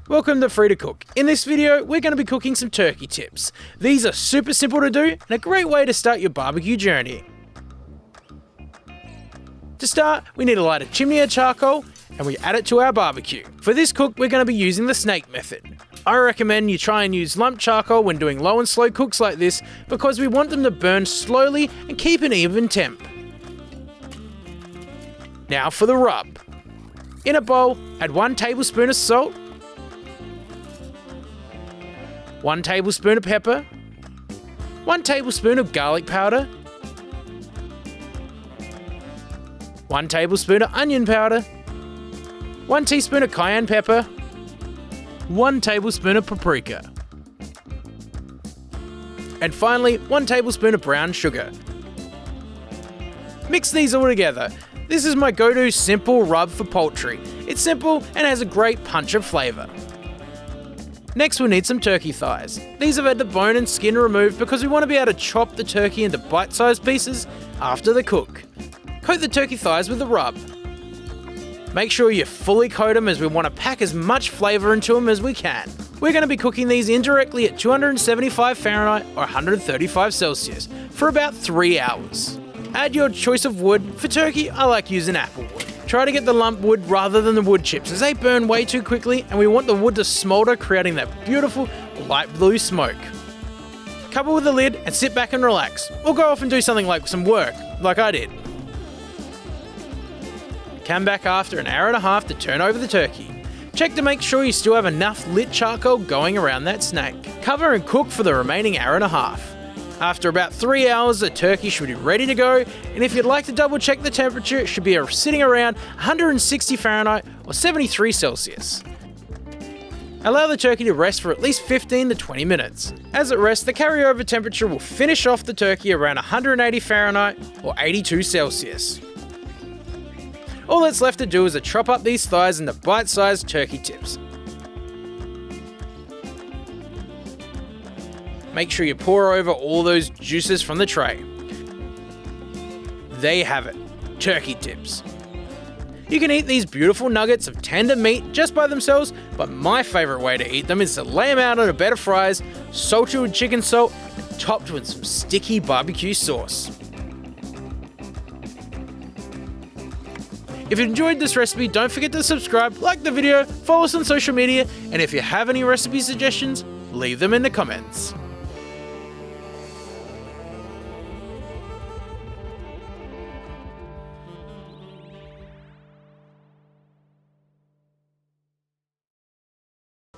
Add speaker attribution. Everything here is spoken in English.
Speaker 1: Welcome to Free to Cook. In this video, we're going to be cooking some turkey tips. These are super simple to do and a great way to start your barbecue journey. To start, we need to light a chimney of charcoal and we add it to our barbecue. For this cook, we're going to be using the snake method. I recommend you try and use lump charcoal when doing low and slow cooks like this because we want them to burn slowly and keep an even temp. Now for the rub. In a bowl, add 1 tablespoon of salt, 1 tablespoon of pepper, 1 tablespoon of garlic powder, 1 tablespoon of onion powder, 1 teaspoon of cayenne pepper, 1 tablespoon of paprika, and finally 1 tablespoon of brown sugar. Mix these all together. This is my go-to simple rub for poultry. It's simple and has a great punch of flavour. Next we'll need some turkey thighs. These have had the bone and skin removed because we want to be able to chop the turkey into bite-sized pieces after the cook. Coat the turkey thighs with the rub. Make sure you fully coat them as we want to pack as much flavour into them as we can. We're going to be cooking these indirectly at 275 Fahrenheit or 135 Celsius for about 3 hours. Add your choice of wood. For turkey, I like using apple wood. Try to get the lump wood rather than the wood chips as they burn way too quickly and we want the wood to smoulder, creating that beautiful light blue smoke. Cover with the lid and sit back and relax. Or go off and do something like some work, like I did. Come back after an hour and a half to turn over the turkey. Check to make sure you still have enough lit charcoal going around that snake. Cover and cook for the remaining hour and a half. After about 3 hours, the turkey should be ready to go, and if you'd like to double check the temperature, it should be sitting around 160 Fahrenheit or 73 Celsius. Allow the turkey to rest for at least 15 to 20 minutes. As it rests, the carryover temperature will finish off the turkey around 180 Fahrenheit or 82 Celsius. All that's left to do is to chop up these thighs into bite-sized turkey tips. Make sure you pour over all those juices from the tray. There you have it, turkey tips. You can eat these beautiful nuggets of tender meat just by themselves, but my favourite way to eat them is to lay them out on a bed of fries, salted with chicken salt, and topped with some sticky barbecue sauce. If you enjoyed this recipe, don't forget to subscribe, like the video, follow us on social media, and if you have any recipe suggestions, leave them in the comments.